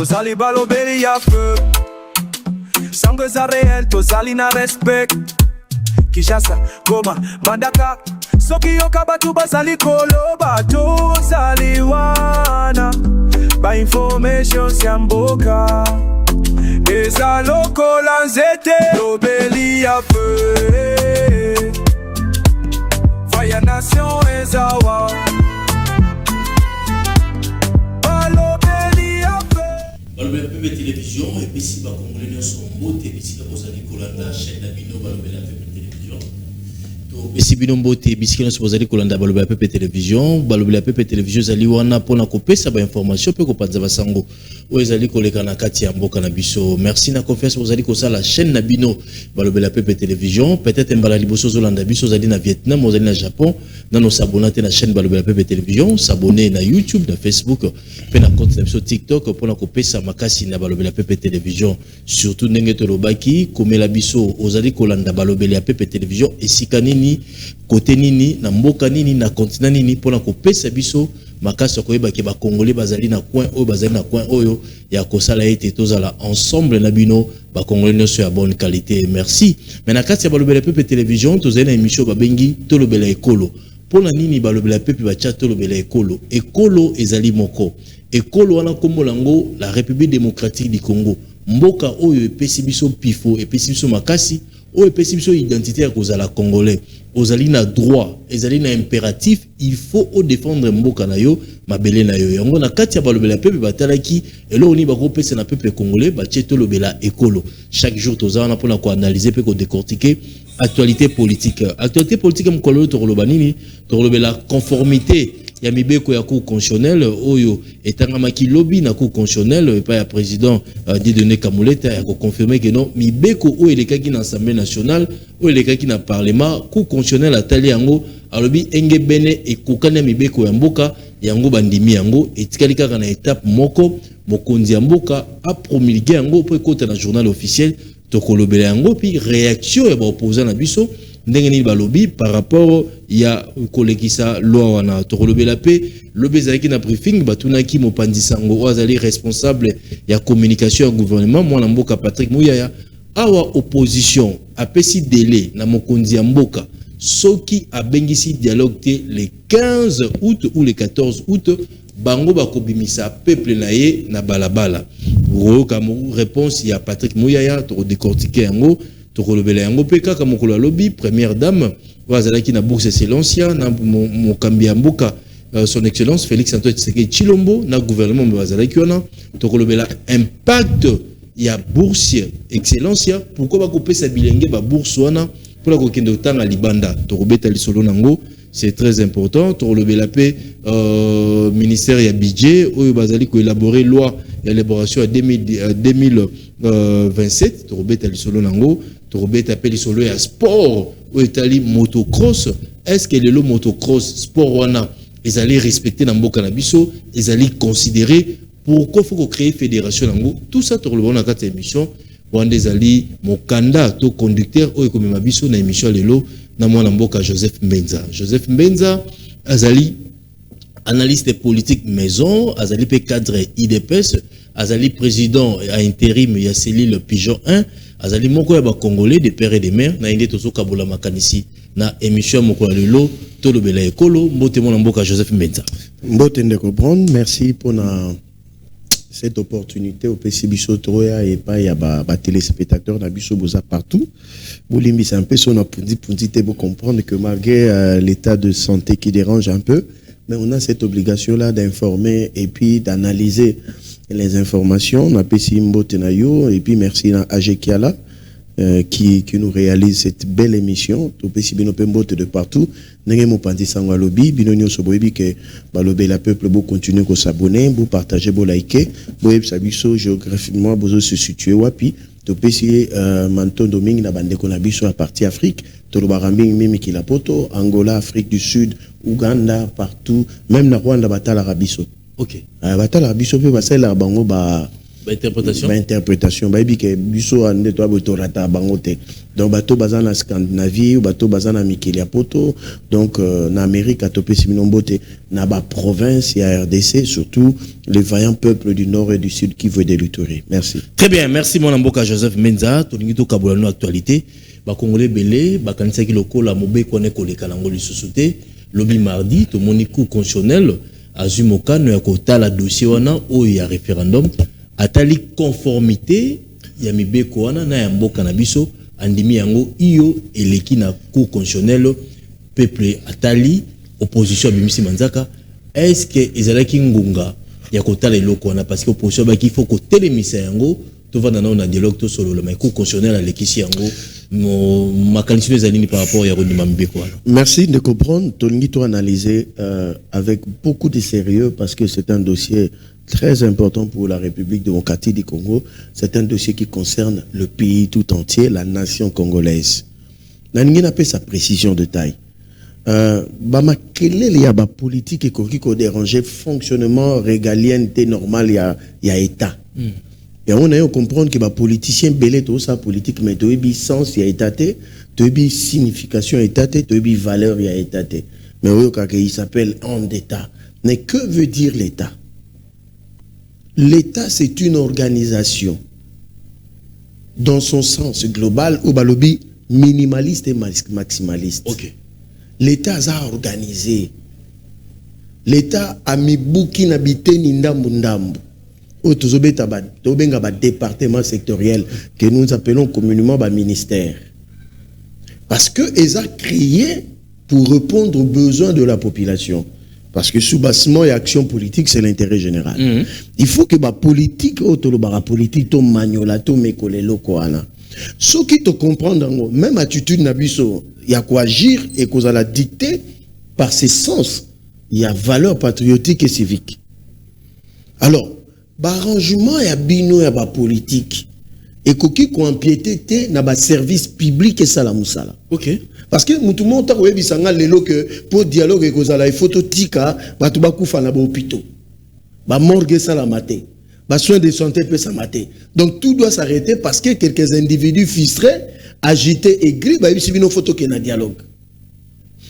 tozali balobeli ya feu sango za réel tozali na respect Kishasa, Goma, Mandaka soki yoka batu bazali koloba tozali wana ba information siamboka eza lokola nzete lobeli ya feu Fire Nation ezawa balobeli ya feu balobela pepe télévision et puis si bakongolais nyonso mbote bisika bozali kolanda chaîne na bino balobela pepe télévision to bisi bino mbote bisika nyonso bozali kolanda balobela pepe télévision zali wana pona kopesa ba information pe kopanza basango oyo ezali koleka na kati ya mboka na biso. Merci na confiance bozali kosala chaîne na bino balobela pepe télévision. Peut-être mbala liboso zolanda biso zali na Vietnam bozali na Japon nano s'abonner na chaîne balobela pepe télévision, s'abonner na YouTube, na Facebook pe na compte na biso TikTok pona kopesa makasi na balobela pepe télévision. Surtout ndenge tolobaki komela biso ozali kolanda balobela pepe télévision esika nini côté nini na mboka nini na continent nini pona kopesa biso makasi koyeba ke ba congolais bazali na coin oyo bazali na coin oyo ya kosala ete tozala ensemble na bino ba congolais nyonso ya bonne qualité. Merci. Mais na kati ya balobela pepe télévision tozali na émission babengi tolobela ekolo. Pona nini balobela pepe ba chat tolobela ekolo. Ekolo ezali moko. Ekolo wana kombo lango la République démocratique du Congo. Mboka oyo epesi biso pifo epesi biso makasi oyo epesi biso identité ya kozala congolais. Ozali na droit, ezali na impératif, il faut au défendre mboka na yo, mabele na yo. Yango na kati ya balobela pepe batalaki, elo oni bako pese na peuple congolais, batie tolobela ekolo. Chaque jour toza na pona ko analyser pe ko décortiquer actualité politique. Actualité politique mkolo tokoloba nini? Tokoloba conformité ya mibeko ya cour constitutionnelle oyo etangamaki lobby na cour constitutionnelle pa ya président Dieudonné Kamuleta ya ko confirmer que non mibeko oyo elekaki na assemblée nationale oyo elekaki na parlement cour constitutionnelle atali yango alobi enge bene ekokana mibeko ya mboka yango bandimi yango etikali kaka na étape moko mokonzi ya mboka a promulguer yango po ekota na journal officiel tokolobela yango puis réaction ya ba opposant na biso ndenge ni balobi par rapport ya kolekisa loi wana tokolobela pe lobi ezalaki na briefing batunaki mopanzi sango azali responsable ya communication ya gouvernement mwana mboka Patrick Muyaya awa opposition apesi délai na mokonzi ya mboka soki abengisi dialogue te le 15 août ou le 14 août bango bakobimisa peuple na ye na balabala comme réponse ya Patrick Muyaya to décortiquer yango tokolobela yango pe kaka mokolo lobby première dame wazalaki na bourse excellence na mokambi ya mboka son excellence Félix Antoine Tshisekedi Tshilombo na gouvernement wazalaki wana tokolobela impact ya bourse excellence pourquoi ba kopesa bilenge ba bourse wana pour la kokende tanga libanda tokobeta lisolo nango c'est très important tokolobela pe ministère ya budget oyo bazali ko élaborer loi ya élaboration à 2027 tokobeta lisolo nango tokobeta pe lisolo ya sport oyo etali motocross. Est-ce que le motocross sport wana ezali respecter na mboka na biso ezali considéré pourquoi faut créer fédération nango tout ça tokoloba na kati émission wande ezali mokanda to conducteur oyo komema biso na émission lelo na mwana mboka Joseph Mbenza azali analyste politique maison azali pe cadre IDPS azali président à intérim ya cellule Pigeon 1 azali moko ya ba congolais de père et de mère na inde tozo kabola makanisi na émission moko ya lelo tolobela ekolo mbote mwana mboka Joseph Mbenza mbote ndeko Brown. Merci pour cette opportunité au PC Biso Troya et pas ya ba téléspectateurs na biso boza partout bolimbi c'est un peu son apundi pour comprendre que malgré l'état de santé qui dérange un peu, mais on a cette obligation là d'informer et puis d'analyser les informations. On a PC Mbote na yo et puis merci à Ajekiala qui nous réalise cette belle émission. Tout PC Bino Pembote de partout. Nenge mo pandi sangwa lobby bino nyo so boyebi ke balobe la peuple bo continuer ko s'abonner, bo partager, bo liker, bo yeb sabiso géographiquement bozo se situer wapi. To PC Manton Domingue na bande ko na biso à partie Afrique, to lo barambi mimi kilapoto, Angola, Afrique du Sud, Ouganda, partout, même na Rwanda batala rabiso. OK. Batala rabiso pe basala bango ba interprétation bayebi ke biso ande to abotorata bango te donc bato baza na Scandinavie ou bato baza na mikili ya poto donc na Amérique atopesi bino mbote na ba province ya RDC surtout les vaillants peuples du nord et du sud qui veulent de l'Ituri. Merci. Très bien, merci mon amboka Joseph Menza tolingi to kabola no actualité ba congolais belé ba kanisa ki lokola mobe kone koleka nango lisusu te lobi mardi to moni coup constitutionnel azumoka no ya kotala dossier wana o ya référendum atali conformité ya mibeko wana na ya mboka na biso andimi yango iyo eleki na cour constitutionnel peuple atali opposition bimisi manzaka est-ce que ezalaki ngunga ya kotala eloko wana parce que opposition ba ki faut ko telemisa yango to vanda na dialogue to solo mais cour constitutionnel alekisi yango ma qualité des années par rapport à Rondima Mbeko. Merci de comprendre. Tolingi to analyser avec beaucoup de sérieux parce que c'est un dossier très important pour la République démocratique du Congo. C'est un dossier qui concerne le pays tout entier, la nation congolaise. Naningina appelle sa précision de taille. Bama quelle est la politique qui déranger fonctionnement régalien normal il y a état. Et on a eu comprendre que les politiciens belé tout ça politique mais tu as sens il y a étaté, tu as signification étaté, tu as valeur il y a étaté. Mais oui il s'appelle homme d'État. Mais que veut dire l'État? L'État c'est une organisation dans son sens global ou balobi minimaliste et maximaliste. OK. L'État a organisé. L'État a mis bouki n'habité ni ndambu ndambu. Au département sectoriel que nous appelons communément ministère. Parce que ils ont créé pour répondre aux besoins de la population. Parce que sous-bassement et action politique, c'est l'intérêt général. Il faut que la politique, politique, to magnola, to mekolelo koana. Ce qui te comprendre, même attitude nabiso, il y a quoi agir et qu'on la dicter par ses sens. Il y a valeur patriotique et civique. Alors, l'arrangement ya bino ya ba politique et koki ko empiété na ba service public et sala musala. OK. Parce que mutu monta ko yebisanga lelo que pour dialogue ko zala il faut tika batu bakufa na ba hôpitaux. Ba morgue sala maté. Ba soins de santé peut s'amater. Donc tout doit s'arrêter parce que quelques individus frustrés, agités et gris ba yebisi bino photo que na dialogue.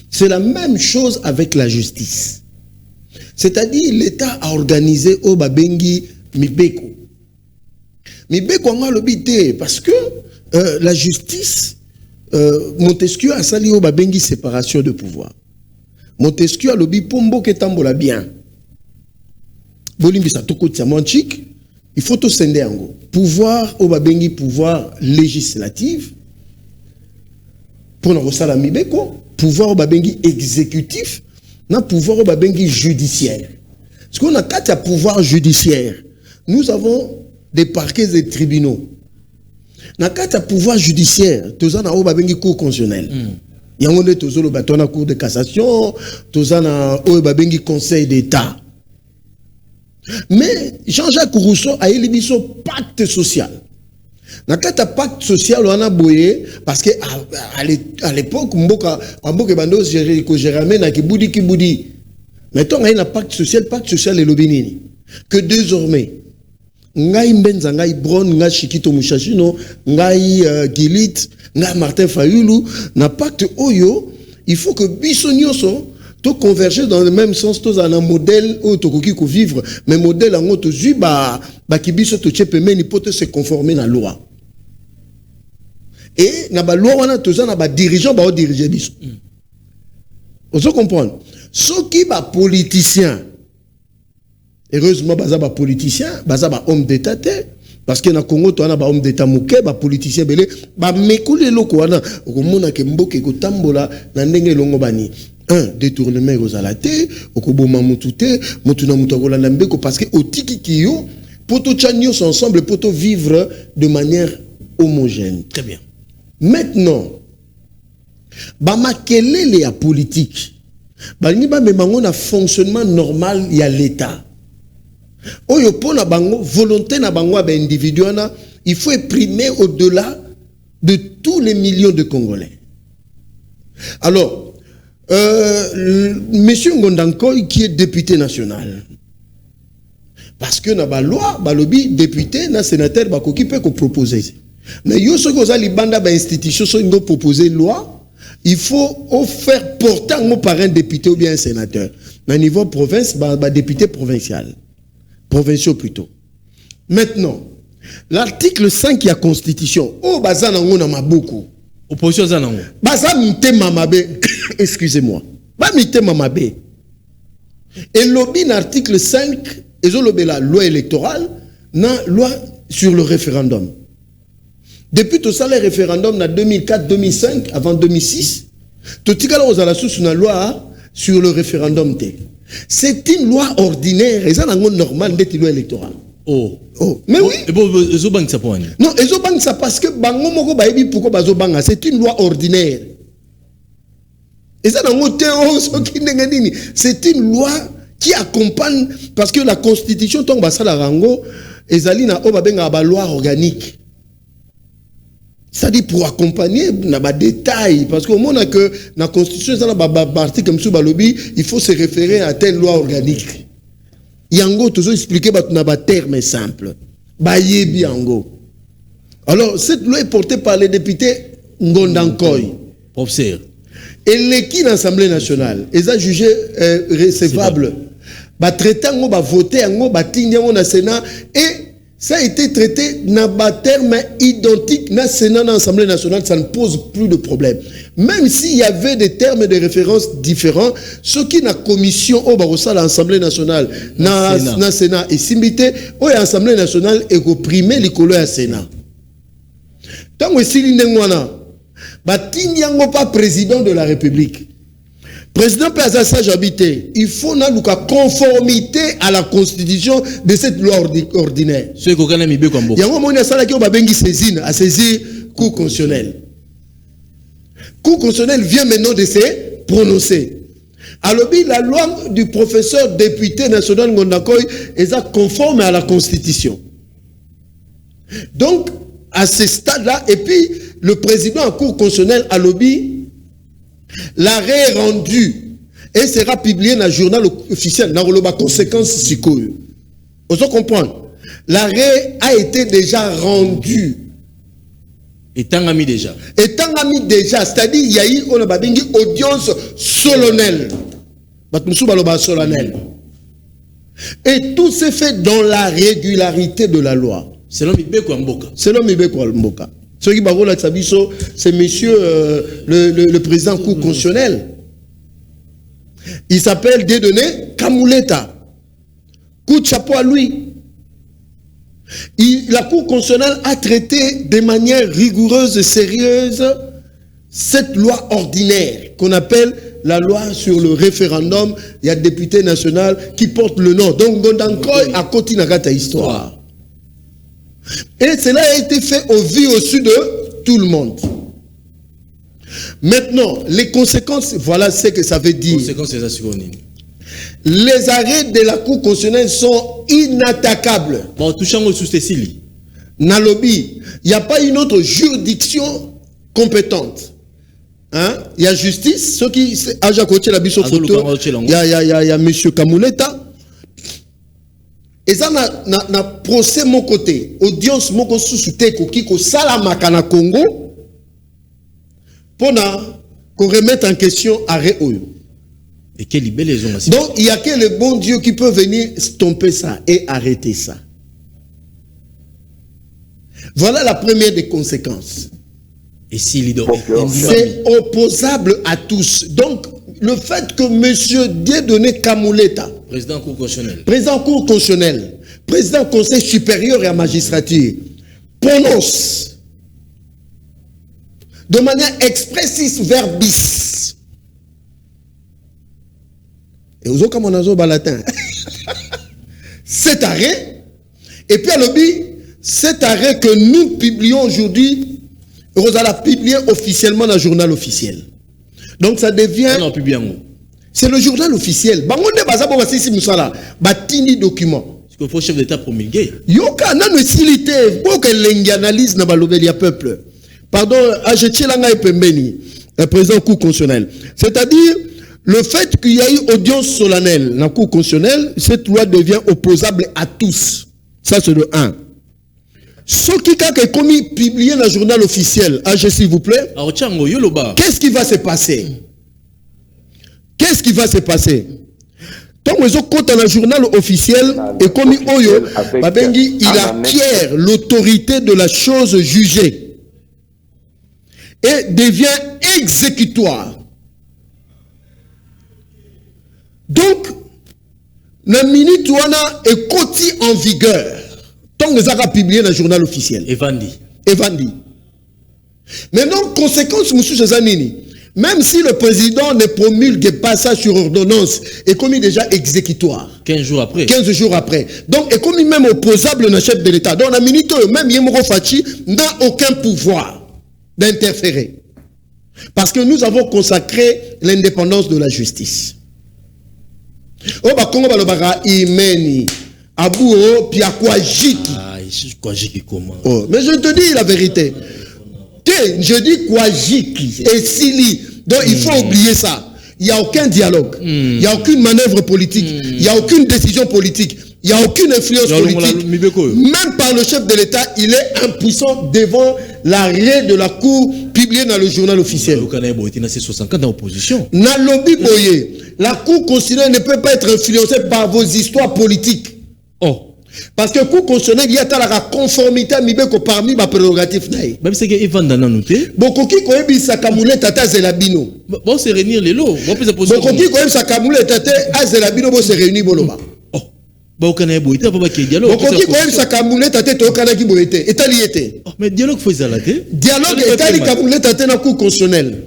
C'est la même chose avec la justice. C'est-à-dire l'État a organisé au Babengi Mibeko. Mibeko a l'obité parce que la justice, Montesquieu a sali au Babengi séparation de pouvoir. Montesquieu a l'obité Pombo Ketambola bien. Bolimbi sa toko tiamanchik, il faut tout sender en go. Pouvoir au Babengi pouvoir législatif. Pour nous la Mibeko, pouvoir au Babengi exécutif. Na pouvoir au babengi judiciaire. Parce qu'on a quatre pouvoirs judiciaires. Nous avons des parquets et des tribunaux. Na quatre pouvoirs judiciaires. Tous en a au babengi cour constitutionnelle. Il y a un de tous le bâton à cour de cassation. Tous en a au babengi conseil d'État. Mais Jean-Jacques Rousseau a élu son pacte social. Na kata pacte social on a boyé parce que à l'époque mboka bando Jérémie na kibudi maintenant on a un pacte social et lobinini que désormais ngai Mbenza ngai Bron ngai Chikito Mushashino ngai Gilit ngai Martin Fayulu na pacte oyo il faut que bisonyoso to converger dans le même sens tous en un modèle où to koki ko vivre mais modèle en autre zu ba kibiso to chepe meni poto se conformer à la loi. Et na ba loi wana toza na ba dirigeant ba diriger biso. Vous comprenez? Ceux qui ba politicien heureusement baza ba politicien, baza ba homme d'état parce que na Congo to na ba homme d'état muke ba politicien belé ba mekule loko wana okomona ke mboke ko tambola na ndenge longo bani. Un détournement aux alaté, okoboma mutute, mutuna mutagola nambeko parce que otiki kiyo poto chanyo ensemble poto vivre de manière homogène. Très bien. Maintenant, bama kelele ya politique. Bani ba memango na fonctionnement normal ya l'état. Oyo pona bango volonté na bango ba individu na, il faut exprimer au-delà de tous les millions de Congolais. Alors Monsieur Ngondankoy qui est député national. Parce que na ba loi, ba lobby député, na sénateur ba koki peut proposer. Mais yo ce que les banda ba institution so ngo proposer loi, il faut faire porter par un député ou bien un sénateur. À niveau province, ba député provincial. Provinciaux plutôt. Maintenant, l'article 5 de la Constitution, oh bazana ngona mabuku. Opposition zanango. Baza mite mamabe, excusez-moi. Ba mite mamabe. Et lobby l'article 5, ils ont lobby la loi électorale, na loi sur le référendum. Depuis tout ça, le référendum na 2004-2005, avant 2006, tout ce qu'on a sous une loi sur le référendum. C'est une loi ordinaire, et ça n'a pas normal d'être une loi électorale. Oh. Oh. Mais oui. Et bon, ils ont banque ça pour non, ils ont banque ça parce que bango moko baebi pourquoi bazo banga, c'est une loi ordinaire. Et ça n'a pas c'est une loi qui accompagne parce que la constitution tombe à la rango ezali na obabenga ba loi organique. C'est-à-dire pour accompagner na ba détail parce qu'au moment que la constitution ça ba article comme sous balobi, il faut se référer à telle loi organique. Yango toujours expliquer na ba terme simple. Ba yebi yango. Alors cette loi est portée par les députés Ngondankoy. Professeur. Et l'équipe d'Assemblée nationale, ils ont jugé recevable. Bah traité en bah voté en bah tigné en au Sénat et ça a été traité dans un terme identique dans le Sénat, dans l'Assemblée nationale, ça ne pose plus de problème. Même s'il y avait des termes de référence différents, ce qui n'a commission au Barossa l'Assemblée nationale, dans le Sénat et Simbité, ou l'Assemblée nationale est opprimé l'école à Sénat. Tant que si l'Indengwana, Batini yango pas président de la République. Président Pazassa j'habite. Il faut na luka conformité à la constitution de cette loi ordinaire. Ce que kana mibe kombo. Yango moni sala ki obabengi saisine à saisir cour constitutionnel. Cour constitutionnel vient maintenant de se prononcer. Alors la loi du professeur député national Ngondakoy est conforme à la constitution. Donc à ce stade-là et puis le président en cour constitutionnelle à lobby l'arrêt rendu et sera publié dans le journal officiel dans le conséquence psychologique. Vous comprenez? L'arrêt a été déjà rendu. Étant ami déjà. Étant ami déjà, c'est-à-dire il y a eu une audience solennelle. Et tout s'est fait dans la régularité de la loi. Selon Mibeko Mboka. Selon Mibeko Mboka. Ce qui c'est monsieur le président Cour constitutionnel. Il s'appelle Dieudonné Kamuleta. Coup de chapeau à lui. La Cour constitutionnelle a traité de manière rigoureuse et sérieuse cette loi ordinaire qu'on appelle la loi sur le référendum. Il y a un député national qui porte le nom. Donc Gondankoy a continué à histoire. Et cela a été fait au vu au sud de tout le monde. Maintenant, les conséquences, voilà ce que ça veut dire. Les arrêts de la Cour constitutionnelle sont inattaquables. Nalobi, il n'y a pas une autre juridiction compétente. Hein? Il y a justice, ceux qui a côté la photo, il y a monsieur Kamuleta. Et ça na procès mon côté, audience mon côté sous teko kiko salamaka na Congo pour qu'on remette en question arrêt oyo. Et quelle belle raison. Donc il y a que le bon Dieu qui peut venir stopper ça et arrêter ça. Voilà la première des conséquences. Et si c'est opposable à tous. Donc le fait que monsieur Dieudonné Kamuleta, président Cour constitutionnelle, président Conseil supérieur et à magistrature, prononce de manière expressis verbis. Et vous comme on a balatin. Cet arrêt, et puis à l'objet, cet arrêt que nous publions aujourd'hui, on l'a publié officiellement dans le journal officiel. Donc ça devient... C'est le journal officiel. Batini document. Parce qu'il faut chef d'État promulguer. Yoka, non, utilité. Pour que l'analyse n'a pas le peuple. Pardon, Ajetché Langa et Pembeni, le président Cour constitutionnel. C'est-à-dire, Le fait qu'il y a eu audience solennelle dans la Cour constitutionnelle, cette loi devient opposable à tous. Ça, c'est le 1. Ce qui est commis, publié dans le journal officiel, AG s'il vous plaît, qu'est-ce qui va se passer? Qu'est-ce qui va se passer? Tant que compte dans le journal officiel, et commis Oyo, il acquiert l'autorité de la chose jugée et devient exécutoire. Donc, la minute où on a est côté en vigueur. Tant que ça a publié dans le journal officiel. Evandi. Maintenant, conséquence, monsieur Zanini, même si le président ne promulgue pas ça sur ordonnance, est commis déjà exécutoire. 15 jours après. 15 jours après. Donc, est commis même opposable dans le chef de l'État. Donc, la minute, même Yemoro Fachi n'a aucun pouvoir d'interférer. Parce que nous avons consacré l'indépendance de la justice. Oh, bah, Congo, bah, Imeni. Abouo, puis à quoi Jiki. Ah, quoi Jiki comment? Oh, mais je te dis la vérité. Je dis quoi Jiki et Sili. Donc il faut oublier ça. Il n'y a aucun dialogue. Il n'y a aucune manœuvre politique. Il n'y a aucune décision politique. Il n'y a aucune influence politique. Même par le chef de l'État, il est impuissant devant l'arrêt de la Cour publié dans le journal officiel. La Cour constitutionnelle ne peut pas être influencée par vos histoires politiques. Oh. Parce que le Cour constitutionnel, il y a la conformité parmi ma prérogative. Même si il va dans la noté. Beaucoup qui connaissent Sakamoulé Tata Zelabino. Bon, c'est réunir les lots. Beaucoup qui connaissent Sakamoulé Tata Zelabino, bon, c'est réunir Boloma. Oh. Bon, on a boité, on va pas dialogue. Beaucoup qui connaissent Sakamoulé Tata Tokana qui boité. Et tali était. Mais dialogue faut ça là. Dialogue et tali Kamoulé Tata dans la Cour constitutionnelle.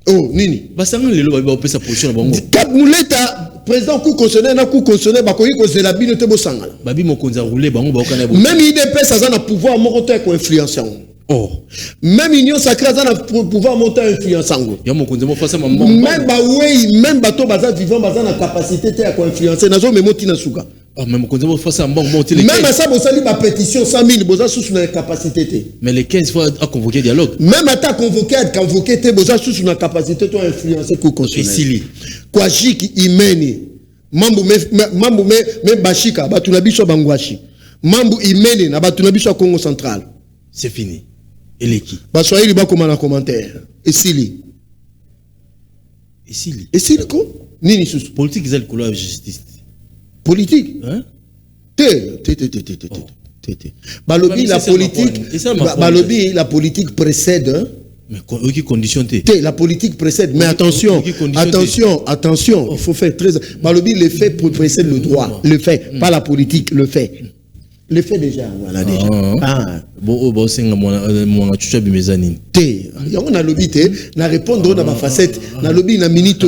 Oh, Nini. Bah, ça les lots, on peut sa position. Kamoulé Tata. Président Cour constitutionnelle, na Cour constitutionnelle, bakoyi ko zelabino te bosangala. Babi mokonza roulé bango ba okana. Même IDP ça a pouvoir monter ko influencer. Oh. Même Union sacrée ça a pouvoir monter influencer. Ya mokonza mo face mambo. Même ba oui, même bato baza vivant baza na capacité te ko influencer nazo memoti na suka. Ah même mokonza mo face mambo monter les. Même ça bo sali ba pétition 100 000 boza sous na capacité te. Mais les 15 fois à convoquer dialogue. Même à convoquer te boza sous na capacité to influencer Cour constitutionnelle. Et Sili. Kwa jiki imeni. Mambu me bashika batunabiso bangwashi. Mambu imeni na batunabiso Congo central. C'est fini. Et l'équipe. Baswahili bakoma na commentaire. Et Sili. Et Sili ko? Nini sous politique ils couleur de justice. Politique? Hein? Balobi la politique. Balobi la politique précède. Mais qui conditionne la politique précède. Mais attention, il faut faire très. Balobi le fait précède le droit. Le fait, pas la politique, le fait. Le fait déjà, voilà déjà. Bon, c'est mon chucha bimezani. On a lobby, na répondre dans ma facette, na lobby na minute.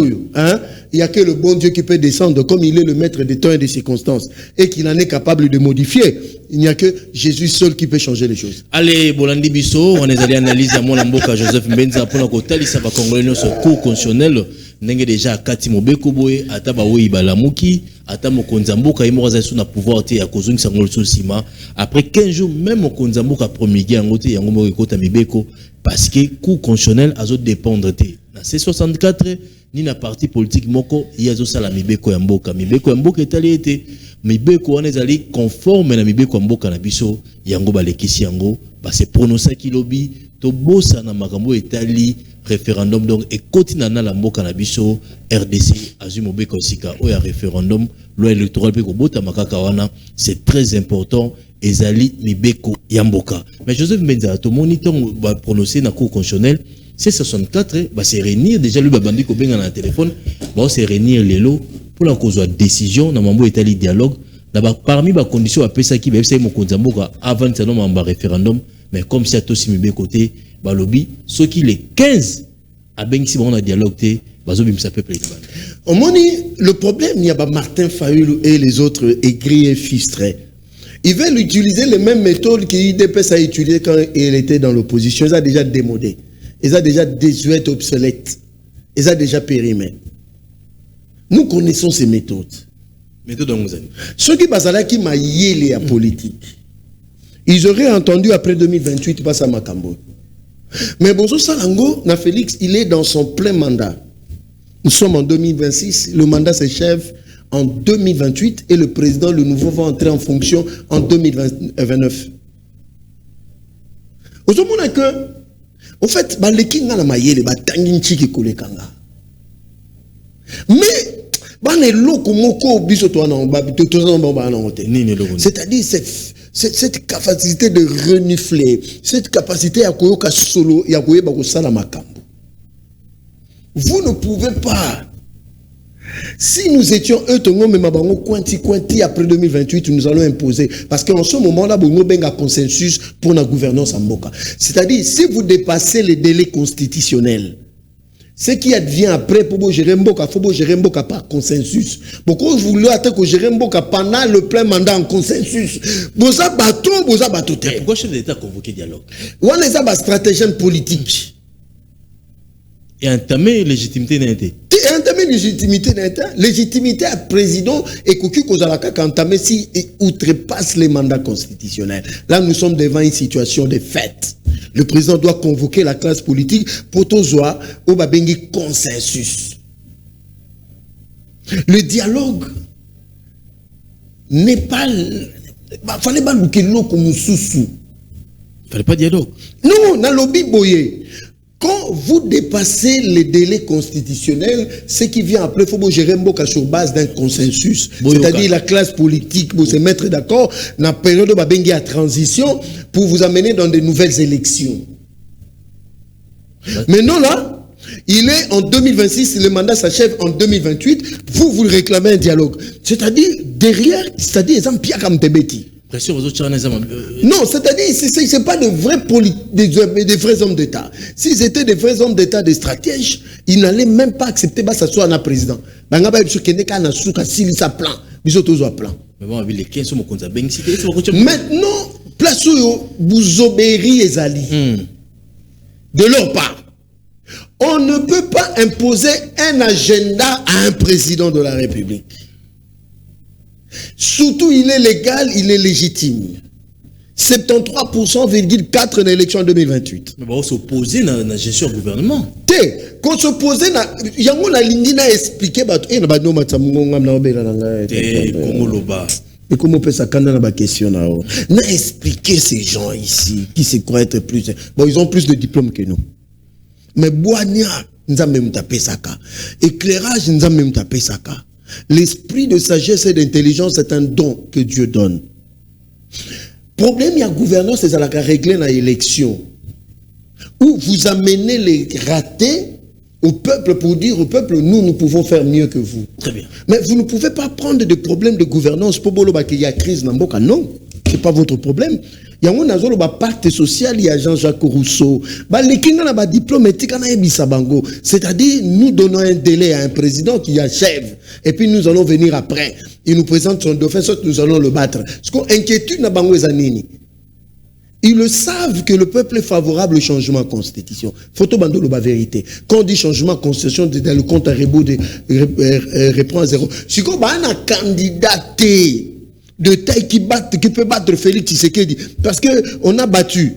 Il n'y a que le bon Dieu qui peut descendre comme il est le maître des temps et des circonstances et qu'il en est capable de modifier. Il n'y a que Jésus seul qui peut changer les choses. Allez, Bolandi Bisso, on est allé analyser à mon amboka Joseph Mbenza pour la Kotali, ça va congolais sur cours constitutionnel. N'engé déjà Kati Mobeko Boy, Ataba Wei Balamuki, Atamo Konzamboka, Imoraza sous na pouvoir te à Kozung Sangol Sima. Après 15 jours, même au Konzamboka promulgué en côté, Yangomo Kota Mibeko, parce que cours constitutionnel a zo dépendre te. Dans C64, ni na parti politique moko, il y a zo sala Mibeko Yamboka. Mibeko Yamboka est allé été. Mibeko on est allé conforme na Mibeko Yamboka na biso, Yango Balekisi Yango, bah c'est prononcé qui lobby, to bossa na makambo etali référendum donc et continue na la mboka na biso RDC azumo beko sika o ya référendum loi électorale pe ko bota makaka wana c'est très important ezali mibeko ya mboka. Mais Joseph Mbenza to moniteur va prononcer na cour constitutionnelle c'est 64 va se réunir déjà lui babandi ko benga na téléphone va se réunir lelo pour la cause de décision na mambo etali dialogue d'abord parmi ba conditions à pesa qui ba c'est mo konzamboka avant ça non mamba référendum. Mais comme si à tous mes côtés, balobi, ceux qui les 15 à Bengsi on a dialogué, bazobim ça peuple. Au le problème, il y a pas Martin Fayulu et les autres aigris et fistrés. Ils veulent utiliser les mêmes méthodes qu'IDPS a utilisées quand il était dans l'opposition. Ils ont déjà démodé. Ils ont déjà désuètes, obsolètes. Ils ont déjà périmé. Nous connaissons ces méthodes. Méthode en ceux qui basent là qui m'a yélé à politique. Ils auraient entendu après 2028 passer à Makambo. Mais Bonzo Salango, na Félix, il est dans son plein mandat. Nous sommes en 2026, le mandat s'achève en 2028 et le président, le nouveau, va entrer en fonction en 2029. Vous savez que, en fait, les kinga na mayele, tangi nchiki kule kanga. Mais, c'est-à-dire cette capacité de renifler, cette capacité à koyoka solo, ya koyeba kosala makambo. Vous ne pouvez pas. Si nous étions quanti après 2028, nous allons imposer. Parce qu'en ce moment-là, nous avons un consensus pour la gouvernance en Mboka. C'est-à-dire, si vous dépassez les délais constitutionnels, ce qui advient après pour gérer Mboka, il faut gérer Mboka par consensus. Pourquoi vous voulez attendre que gérer Mboka pendant le plein mandat en consensus? Boza bateau. Pourquoi chef d'État a convoqué dialogue? Ou on les a stratégien politique. Et entamer légitimité n'était. Entamer légitimité à président et Koki Kozalaka entamé si outrepasse les mandats constitutionnels. Là, nous sommes devant une situation de fait. Le président doit convoquer la classe politique pour tozoa au babengi consensus. Le dialogue n'est pas. Fallait pas nous comme sous. Fallait pas dialogue. Non, dans lobby boye. Quand vous dépassez les délais constitutionnels, ce qui vient après, il faut gérer Mboka sur base d'un consensus. C'est-à-dire la classe politique pour se mettre d'accord dans la période de à transition pour vous amener dans de nouvelles élections. Maintenant là, il est en 2026, le mandat s'achève en 2028, vous réclamez un dialogue. C'est-à-dire derrière, c'est-à-dire les Pierre Kamtebeti. Non, c'est-à-dire, ce n'est pas de vrais hommes d'État. S'ils étaient des vrais hommes d'État, des stratèges, ils n'allaient même pas accepter que ça soit un président. Maintenant, place où vous obéirez les alliés. De leur part. On ne peut pas imposer un agenda à un président de la République. Surtout, il est légal, il est légitime. 73,4% dans l'élection en 2028. Mais on s'opposer à la gestion du gouvernement. Quand s'opposer, il y a une ligne à expliquer. Et comment on peut s'attendre à la question là? On a expliqué ces gens ici qui se croient être plus. Bon, ils ont plus de diplômes que nous. Mais Boania, nous avons même tapé ça. Éclairage, nous avons même tapé ça. L'esprit de sagesse et d'intelligence est un don que Dieu donne. Problème, il y a gouvernance, c'est à la régler dans l'élection. Où vous amenez les ratés au peuple pour dire au peuple, nous pouvons faire mieux que vous. Très bien. Mais vous ne pouvez pas prendre des problèmes de gouvernance pour qu'il y a crise dans Mboka. Non, ce n'est pas votre problème. Il y a un pacte social, il y a Jean-Jacques Rousseau. C'est-à-dire, nous donnons un délai à un président qui achève. Et puis nous allons venir après. Il nous présente son dauphin, soit nous allons le battre. Ce qu'on inquiétude n'a pas ils le savent que le peuple est favorable au changement de constitution. Photo bandolo la vérité. Quand on dit changement de constitution, le compte à rebours reprend à zéro. Si on a un candidat de taille qui peut battre Félix Tshisekedi, parce qu'on a battu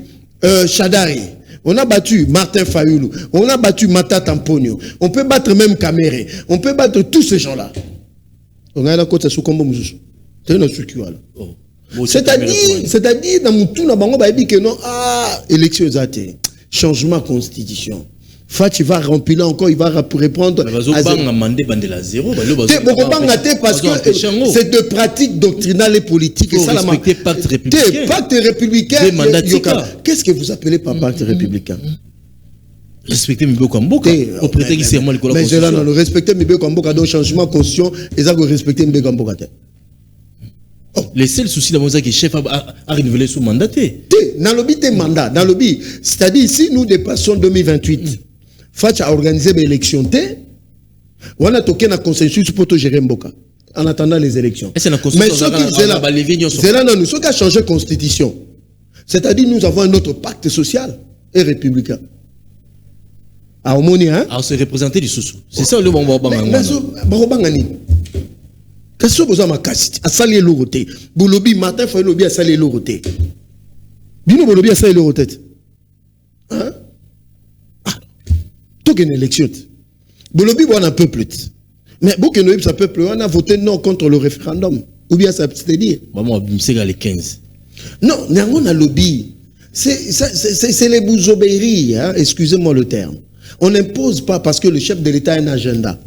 Chadari, on a battu Martin Fayoulou, on a battu Mata Tamponio, on peut battre même Kamere, on peut battre tous ces gens-là. On a la côte à Soukombo Mouzou. C'est une structure là. C'est-à-dire, dans mon tour, on a dit que non, élection exatée, changement de constitution. Fati va remplir encore, il va répondre à zéro. Parce que c'est de pratiques doctrinales et politiques. Il faut respecter le pacte républicain. Pacte républicain. Qu'est-ce que vous appelez par pacte républicain? Respecter Mibé Kamboka. Au prétexte qu'il y a moi le mais c'est là, non, respecter Mibé Kamboka, donc changement de constitution, et ça, respecter Mibé Kamboka. Les seuls soucis de c'est que le chef a renouvelé son mandat. Dans le but des mandats, c'est-à-dire si nous dépassons 2028, Fatch a organisé une élection, on a toqué un consensus pour gérer Mboka en attendant les élections. Mais c'est là, nous sommes qu'à changer de constitution. C'est-à-dire nous avons un autre pacte social et républicain. À Omoni, hein? À se représenter du sous. C'est ça le bon qu'est-ce que vous avez à salir l'oroté? Boulobi, Martin, il faut lobby à salir l'oroté. Bino Boulobi à salir l'oroté. Hein? Tout une élection. Bolobi, on a peuple. Mais beaucoup de ça peuple, on a voté non contre le référendum. Ou bien s'abstenir. Maman, c'est les 15. Non, on a lobby. C'est les bouzobéries, hein? Excusez-moi le terme. On n'impose pas parce que le chef de l'État a un agenda.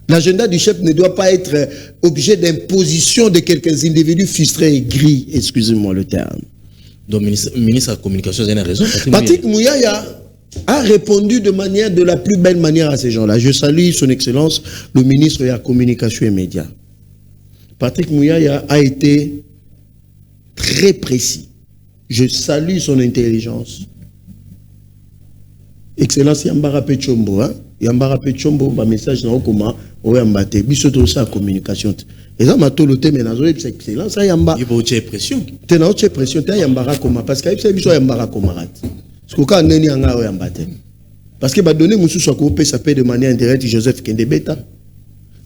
L'agenda du chef ne doit pas être objet d'imposition de quelques individus frustrés et gris, excusez-moi le terme. Donc, ministre de la Communication, vous avez raison. Patrick Mouyaya a répondu de la plus belle manière à ces gens-là. Je salue son excellence, le ministre de la Communication et Médias. Patrick Mouyaya a été très précis. Je salue son intelligence. Excellence Yambara Pechombo, hein? Yambara Pechombo, ba message na okoma oyambate biso to sa communication. Et ça m'a tout le thème na zo excellence Yamba. Il faut haute pression. Te na haute pression te Yambara koma parce que biso Yambara komarat. Ce que quand neni anga oyambate. Parce que ba donner musu so ko pe ça peut de manière indirecte Joseph Kendebeta.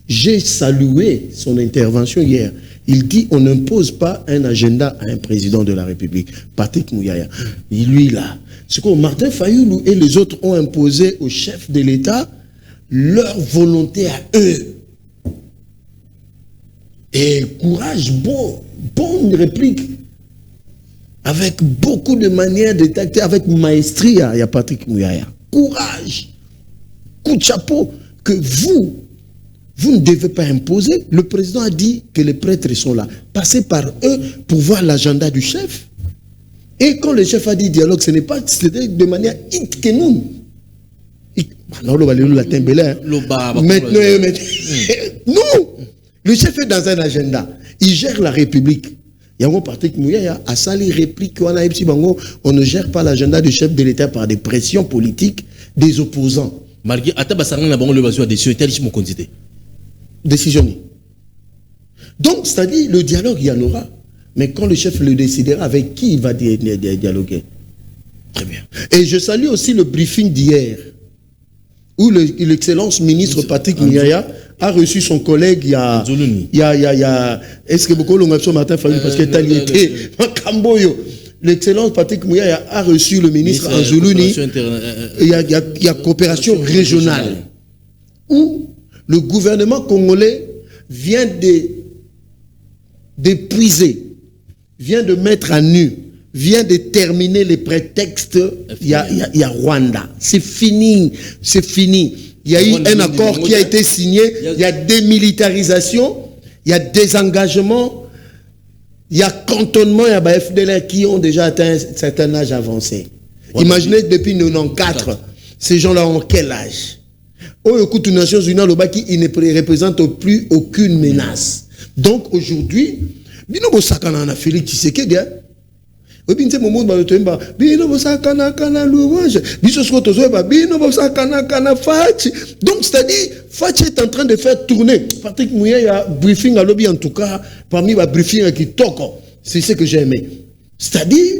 J'ai salué son intervention hier. Il dit on n'impose pas un agenda à un président de la République. Patrick Mouyaya. Lui là. C'est que Martin Fayoulou et les autres ont imposé au chef de l'État leur volonté à eux. Et courage, bonne réplique. Avec beaucoup de manières de tacter, avec maestria, il y a Patrick Mouyaya. Courage. Coup de chapeau que vous ne devez pas imposer. Le président a dit que les prêtres sont là. Passez par eux pour voir l'agenda du chef. Et quand le chef a dit dialogue, ce n'est pas de manière hit que nous. Non, le chef est dans un agenda. Il gère la République. Yango Patrick Mouyaya a sali réplique on ne gère pas l'agenda du chef de l'État par des pressions politiques des opposants. Malgré décision. Donc, c'est-à-dire, le dialogue, il y en aura. Mais quand le chef le décidera, avec qui il va dialoguer? Très bien. Et je salue aussi le briefing d'hier, où l'excellence ministre Patrick Mouyaya a reçu son collègue il y a est-ce que beaucoup l'ont ce matin parce que t'as été l'excellence Patrick Mouyaya a reçu le ministre Anzoulouni. Il y a coopération régionale où le gouvernement congolais vient d'épuiser, vient de mettre à nu, vient de terminer les prétextes. Il y a Rwanda. C'est fini. C'est fini. Il y a eu un accord qui a été signé. Il y a démilitarisation. Il y a désengagement. Il y a cantonnement. Il y a des FDLR qui ont déjà atteint un certain âge avancé. Imaginez depuis 1994, ces gens-là ont quel âge? Au coup de Nations Unies, ils ne représentent plus aucune menace. Donc aujourd'hui, bino bosakana na Félix Tshisekedi. Obinze momo ba toemba bino bosakana kana louange. Biso skotozo ba bino bosakana kana Fachi. Donc c'est-à-dire Fachi est en train de faire tourner. Patrick Mouyaya briefing à lobby en tout cas parmi les briefings qui toko. C'est ce que j'ai aimé. C'est-à-dire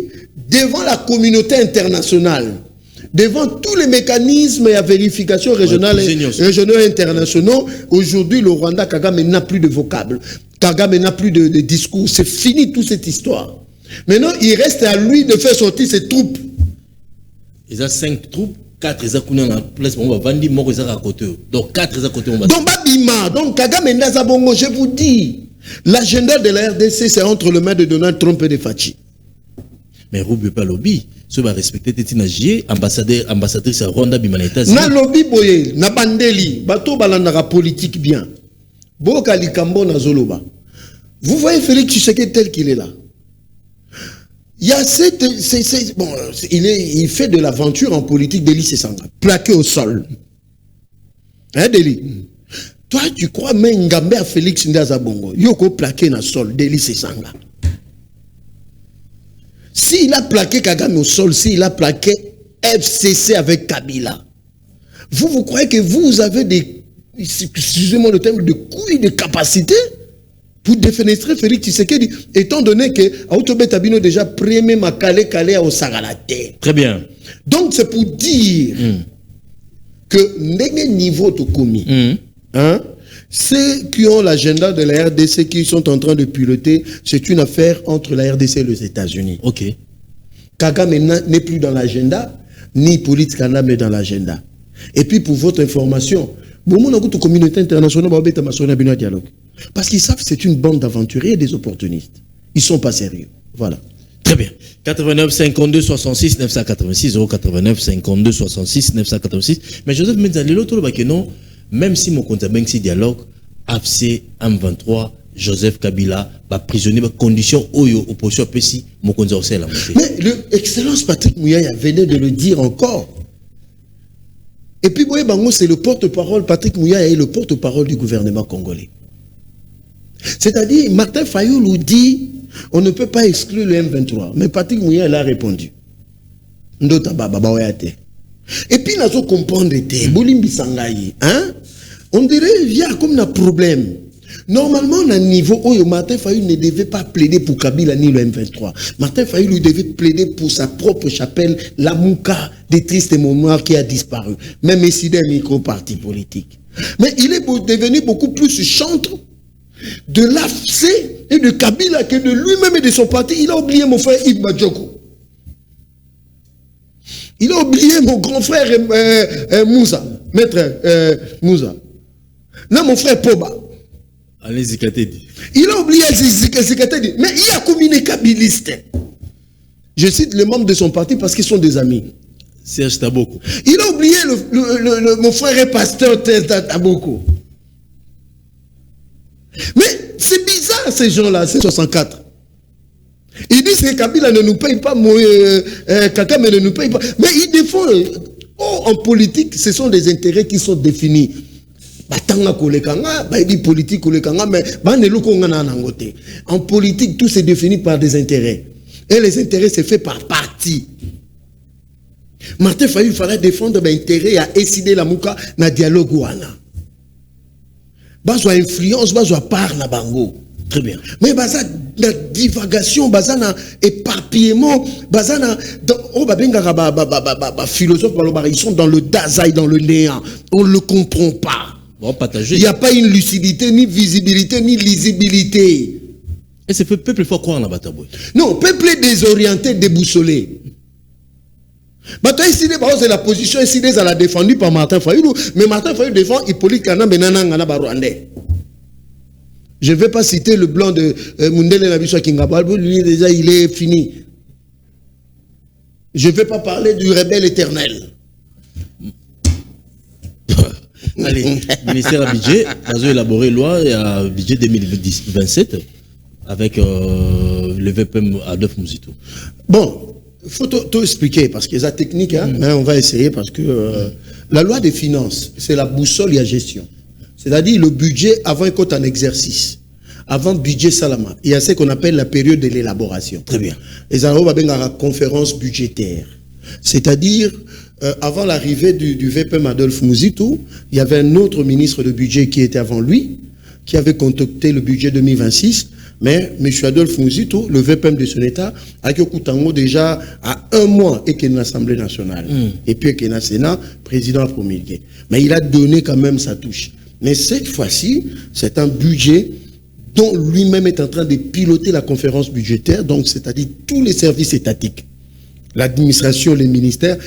devant la communauté internationale, devant tous les mécanismes et la vérification régionale régionaux et internationaux, aujourd'hui le Rwanda Kagame n'a plus de vocable. Kagame n'a plus de discours. C'est fini toute cette histoire. Maintenant, il reste à lui de faire sortir ses troupes. Il y a 5 troupes, 4 ils ont en place, on va vendre, moi ils ont à côté. Donc 4 ils ont à côté. Donc Kagame Nazabongo, je vous dis, l'agenda de la RDC c'est entre les mains de Donald Trump et de Fachi. Mais Rubio pas lobby, ceux va respecter Tétina Gier, ambassadrice à Rwanda Bimaneta. Na lobby boye, na bandeli, bato balandara politique bien. Boka likambo na zoloba. Vous voyez Félix Tshisekedi tel qu'il est là. Il y a il fait de l'aventure en politique Deli Sesanga, plaqué au sol. Hein Deli? Toi tu crois même Ngambe à Félix Ndazabongo, yoko plaqué na sol Deli Sesanga. S'il a plaqué Kagame au sol, s'il a plaqué FCC avec Kabila, vous croyez que vous avez des, excusez-moi le terme, de couilles, de capacité pour défenestrer Félix Tshisekedi, étant donné que Aotobe Tabino déjà premier ma calé au Sagalate. Très bien. Donc c'est pour dire que n'est niveau de commis, hein, ceux qui ont l'agenda de la RDC qui sont en train de piloter, c'est une affaire entre la RDC et les États-Unis. Ok. Kagame n'est plus dans l'agenda, ni Police Kagame dans l'agenda. Et puis pour votre information, beaucoup de communauté internationale va mettre ma dialogue. Parce qu'ils savent que c'est une bande d'aventuriers et des opportunistes. Ils ne sont pas sérieux. Voilà. Très bien. 89 52 66 986 089 52 66 986. Mais Joseph Menzali, l'autre non, même si mon compte a si dialogue, AFC M23, Joseph Kabila, prisonnier, condition oyo opposition PC, mon compte a la montée. Mais l'excellence Patrick Mouyaya venait de le dire encore. Et puis Boye Bango, c'est le porte-parole, Patrick Mouyaya est le porte-parole du gouvernement congolais. C'est-à-dire, Martin Fayoulou dit, on ne peut pas exclure le M23. Mais Patrick Mouyaya a répondu. Et puis, nous avons compris, on dirait qu'il y a comme un problème. Normalement, à un niveau où Martin Fayoulou ne devait pas plaider pour Kabila ni le M23. Martin Fayoulou devait plaider pour sa propre chapelle, la Mouka des tristes mémoires qui a disparu. Même ici, des micro-partis politiques. Mais il est devenu beaucoup plus chantre de l'AFC et de Kabila que de lui-même et de son parti. Il a oublié mon frère Yves Badjoko. Il a oublié mon grand frère Moussa, maître Moussa. Là, mon frère Poba. Allez, Zikatedi. Il a oublié Zikatedi. Mais il a combiné kabiliste. Je cite les membres de son parti parce qu'ils sont des amis. Serge Taboko. Il a oublié mon frère et pasteur Taboko. Mais c'est bizarre ces gens-là, c'est 64. Ils disent que Kabila ne nous paye pas, Kagame ne nous paye pas. Mais ils défendent. En politique, ce sont des intérêts qui sont définis. En politique, tout se définit par des intérêts. Et les intérêts, c'est fait par parti. Martin Fayoulou, il fallait défendre l'intérêt à décider la mouka na dialogue wana. Bazo influence, bazo part na bango. Très bien. Mais baza na divagation, baza na éparpillement, baza na philosophe, ils sont dans le dazaï, dans le néant. On ne le comprend pas. Bon, partager. Il n'y a pas une lucidité, ni visibilité, ni lisibilité. Et c'est le peuple faut croire en la bataille. Non, peuple est désorienté, déboussolé. C'est la position ici, elle a défendue par Martin Fayoulou, mais Martin Fayoulou défend Hippolyte Kana Benana Ngana Barwandais. Je ne vais pas citer le blanc de Mundele Nabiswa Kingabal, lui déjà il est fini. Je ne vais pas parler du rebelle éternel. Allez, ministère à budget, nous avons élaboré loi et à budget 2027 avec le VPM Adolphe Mouzito. Bon, il faut tout expliquer parce que c'est technique, hein, mais on va essayer parce que la loi des finances, c'est la boussole et la gestion. C'est-à-dire le budget avant qu'on en exercice. Avant le budget Salama, il y a ce qu'on appelle la période de l'élaboration. Très bien. Les Arabes ont la conférence budgétaire. C'est-à-dire, avant l'arrivée du VPM Adolphe Mouzito, il y avait un autre ministre de budget qui était avant lui, qui avait concocté le budget 2026. Mais M. Adolphe Mouzito, le VPM de son État, a déjà à 1 mois et qu'il y a l'Assemblée nationale. Et puis qu'il y a le Sénat, président a promulgué. Mais il a donné quand même sa touche. Mais cette fois-ci, c'est un budget dont lui-même est en train de piloter la conférence budgétaire, donc c'est-à-dire tous les services étatiques. L'administration, les ministères,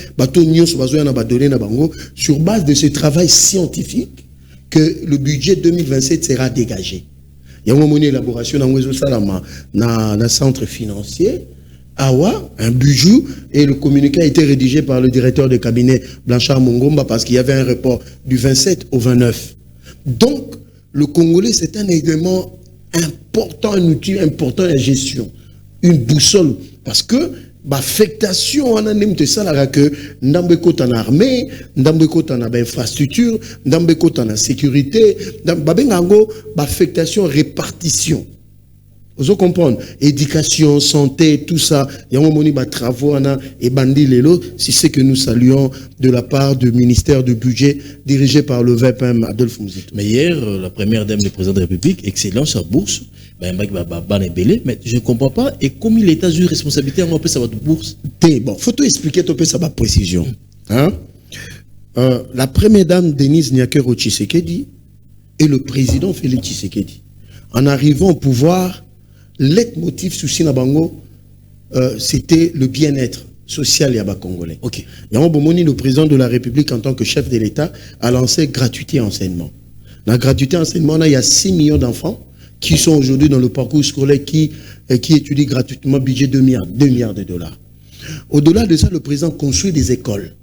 sur base de ce travail scientifique, que le budget 2027 sera dégagé. Il y a une élaboration dans le centre financier, un budget, et le communiqué a été rédigé par le directeur de cabinet Blanchard Mongomba parce qu'il y avait un report du 27 au 29. Donc, le Congolais, c'est un élément important, un outil important à la gestion, une boussole, parce que l'affectation en anime de ça, que n'ambeko en armée, n'ambeko en infrastructure, n'ambeko en sécurité, l'affectation répartition. Vous comprenez? Éducation, santé, tout ça, il y a un moment de travaux et bandi lelo, si c'est que nous saluons de la part du ministère du budget dirigé par le VPM Adolphe Mouzito. Mais hier, la première dame du président de la République, excellence à bourse, mais je ne comprends pas, et comme l'État a eu responsabilité, on peut savoir de bourse. Bon, faut tout expliquer, tu peux savoir précision. Hein? La première dame, Denise Nyakero Tshisekedi, et le président Félix Tshisekedi, en arrivant au pouvoir, leitmotiv sous Sinabango, c'était le bien-être social yaba congolais. OK. Yango bomoni le président de la République en tant que chef de l'État a lancé gratuité enseignement. La gratuité enseignement, il y a 6 millions d'enfants qui sont aujourd'hui dans le parcours scolaire qui étudient gratuitement budget 2 milliards de dollars. Au-delà de ça, le président construit des écoles.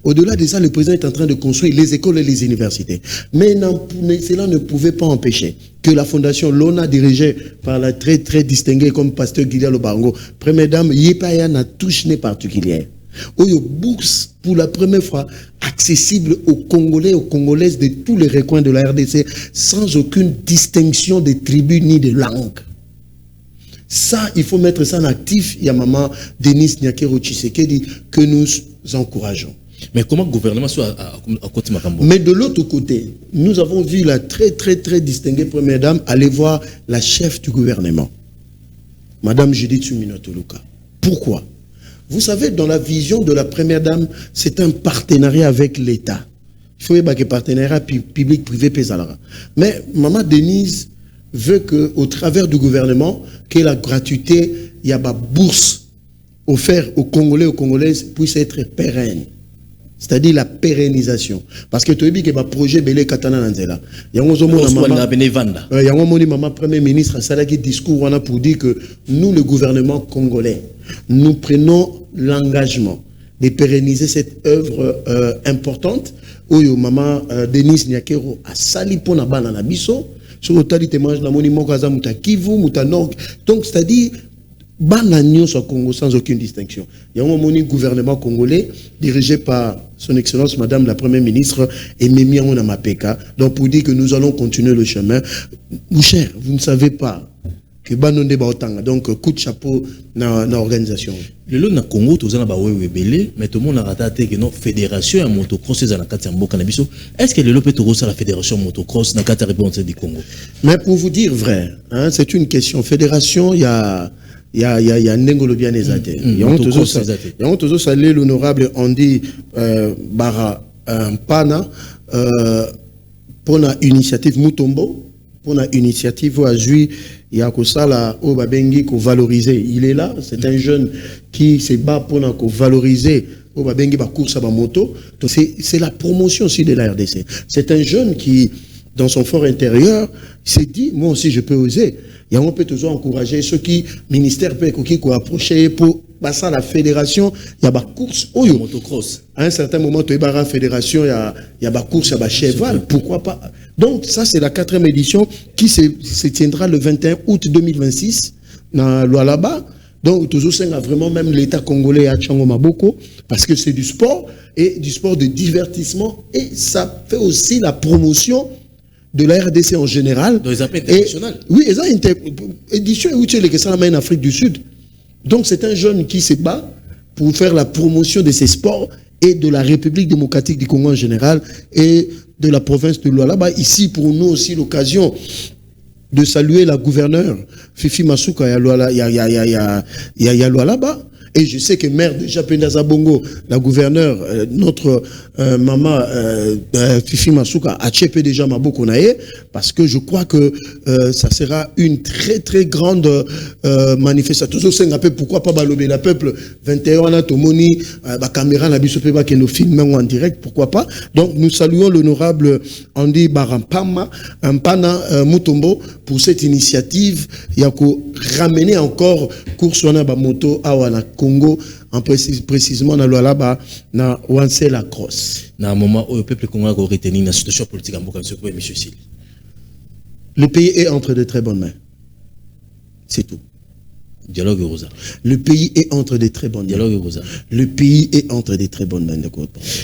Au-delà de ça, le président est en train de construire les écoles et les universités. Mais cela ne pouvait pas empêcher que la fondation Lona, dirigée par la très très distinguée comme pasteur Guilia Lobango, première dame, Yepaya n'a touche particulière. Oyo bourse pour la première fois accessible aux Congolais, aux Congolaises de tous les recoins de la RDC, sans aucune distinction de tribus ni de langue. Ça, il faut mettre ça en actif. Il y a maman Denis Nyakero Tshisekedi que nous encourageons. Mais comment le gouvernement soit à côté Makambo? Mais de l'autre côté, nous avons vu la très très très distinguée première dame aller voir la chef du gouvernement, Madame Judith Suminwa Tuluka. Pourquoi? Vous savez, dans la vision de la première dame, c'est un partenariat avec l'État. Il faut que partenariat public-privé pésalara. Mais maman Denise veut que, au travers du gouvernement, que la gratuité, il y a une bourse offerte aux Congolais, aux Congolaises, puisse être pérenne. C'est-à-dire la pérennisation. Parce que tu as dit que le projet Belé Katana Nanzela. Il y a un maman premier ministre a salaki discours pour dire que nous, le gouvernement congolais, nous prenons l'engagement de pérenniser cette œuvre importante. Oyo maman Denis Nyakero a sali pour na bana na biso. Sur le tas de témoignages, na moni mokaza muta Kivu, muta Nord. Donc c'est-à-dire Banagnon au Congo sans aucune distinction. Il y a un gouvernement congolais dirigé par son excellence Madame la Première ministre Ememi Mapeka. Donc pour dire que nous allons continuer le chemin. Mon cher, vous ne savez pas que Banonde Baotanga. Donc coup de chapeau dans l'organisation. Le lot na Congo, tout ça na bawewe belé, mais tout le monde a raté que notre fédération à motocross est dans la Katambo Cannabis. Est-ce que le lot peut trouver la fédération motocross dans la réponse du Congo? Mais pour vous dire vrai, hein, c'est une question. Fédération, il y a Ndengolo bien ezate. Il y a toujours salé l'honorable Andy Bara Pana pour la initiative Mutombo, pour la initiative à Jui, il y a que ça là au Babengi qu'on valoriser. Il est là, c'est un jeune qui se bat pour qu'on valoriser au Babengi ba course à ba moto. Donc c'est la promotion aussi de la RDC. C'est un jeune qui dans son fort intérieur s'est dit moi aussi je peux oser. Et on peut toujours encourager ceux qui, ministère peut approcher pour passer à la fédération, il y a des courses, motocross. À un certain moment, tu as la fédération, il y a des courses, il y a des cheval, pourquoi pas. Donc ça, c'est la 4e édition qui se tiendra le 21 août 2026 dans Lualaba. Donc toujours, c'est vraiment même l'État congolais à Tchango Maboko, parce que c'est du sport, et du sport de divertissement, et ça fait aussi la promotion de la RDC en général. Donc, ils appellent international. Oui, ils ont une édition où tu es en Afrique du Sud. Donc, c'est un jeune qui se bat pour faire la promotion de ces sports et de la République démocratique du Congo en général et de la province de Lualaba. Ici, pour nous aussi, l'occasion de saluer la gouverneure Fifi Masuka à Lualaba. Et je sais que maire de Japendaza Bongo, la gouverneure, notre maman Fifi Masuka a tchépé déjà Maboko Nae, parce que je crois que ça sera une très très grande manifestation. Pourquoi pas balober la peuple 21 ans, Tomoni, la caméra, la bisopéba qui nous filme en direct, pourquoi pas. Donc nous saluons l'honorable Andy Barampama, Mpana Mutombo, pour cette initiative. Il y a ramener encore course à moto à Congo, en précisément dans Lualaba, dans Wansela Cross. Dans un moment où le peuple congolais a retenu la situation politique en Boka, M. Sil. Le pays est entre de très bonnes mains. C'est tout. Dialogue Rosa. Le pays est entre de très bonnes mains. Dialogue Rosa. Le pays est entre de très bonnes mains.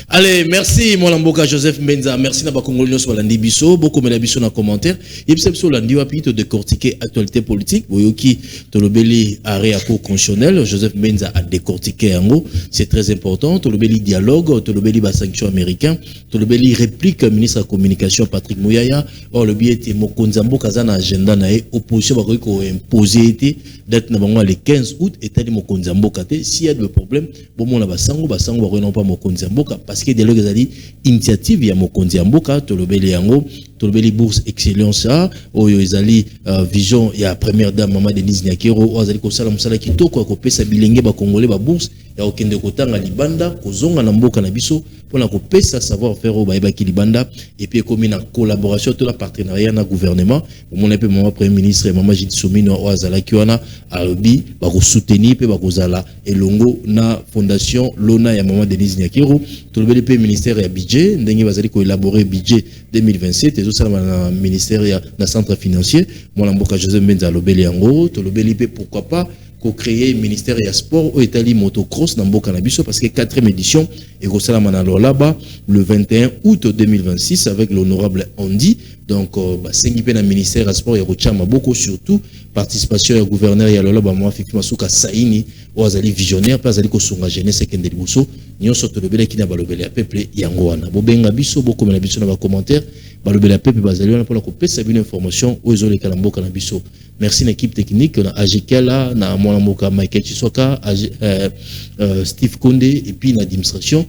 Allez, merci mon Lamboka Joseph Menza. Merci na ba Congolais sur Landi Bisso. Beaucoup de biso na commentaire. Yepsep sur Landi wapi to décortiquer actualité politique. Boyoki tolobeli arrêt constitutionnel. Joseph Menza a décortiqué en gros. C'est très important. Tolobeli dialogue. Tolobeli ba sanction américain. Tolobeli réplique ministre de la communication Patrick Mouyaya. Or le biais était Mokonzambo Kazana agenda na opposition ba ko imposer été d'être na le 15 août et tali Mokonzi Mboka te s'il y a des problèmes bon mon la basango ba non pas Mokonzi Mboka parce que dialogue ezali initiative ya Mokonzi Mboka to lobeli yango tolobeli bourse excellence a oyo ezali vision ya première dame Maman Denise Nyakero o azali kosala musala kitoko ya kopesa bilenge ba congolais ba bourse ya okende kotanga libanda kozonga na mboka na biso pona kopesa savoir faire o bayeba ki libanda et puis comme na collaboration to la partenariat na gouvernement mon pe Maman premier ministre Maman Judith Suminwa o azala ki wana alobi ba ko soutenir pe ba kozala elongo na fondation Lona ya Maman Denise Nyakero tolobeli pe ministère ya budget ndenge bazali ko élaborer budget 2027 et ça na ministère ya na centre financier mon mboka Joseph Mbenza lobeli yango tolobeli pe pourquoi pas créer ministère ya sport au Italie motocross dans mboka na biso parce que 4e édition et kosala manalo là-bas le 21 août 2026 avec l'honorable Andy donc sengi pe na ministère ya sport ya kochama beaucoup surtout participation ya gouverneur ya lola ba moi Fifi Masuka Saini o azali visionnaire pas azali ko songa jeunesse kende liboso nyonso tolobele kina balobele ya peuple yango wana bobenga biso boko na biso na ba commentaire balobele ya peuple bazali wana pour la kopesa bino information o ezole kala mboka na biso. Merci l'équipe technique na Ajikela na mwana mboka Michael Chisoka Steve Konde et puis l'administration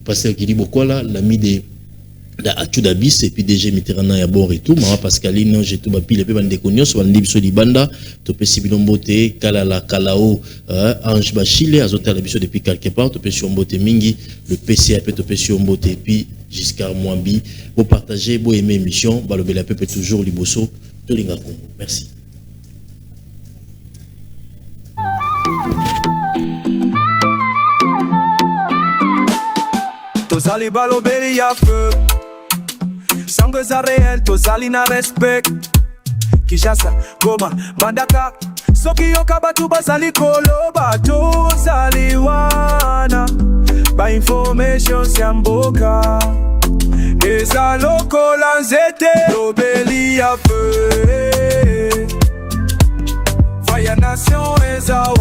pasteur Kili Bokola l'ami de da Achudabis et puis DG Mitterrand ya bord et tout Mama Pascaline j'ai tout bapi les pe bande konyos bande biso libanda to pesi bilombote kala la kalao Ange Bachile azota la biso depuis quelque part to pesi ombote mingi le PCAP to pesi ombote et puis Giscard Mwambi vous partagez vous aimer émission balobela pepe toujours liboso to linga Congo. Merci. Tozali balobeli ya feu sango za réel tozali na respect Kishasa Goma Mandaka soki yoka batu bazali koloba tozali wana ba information ya mboka eza lokola nzete lobeli ya feu Fire Nation eza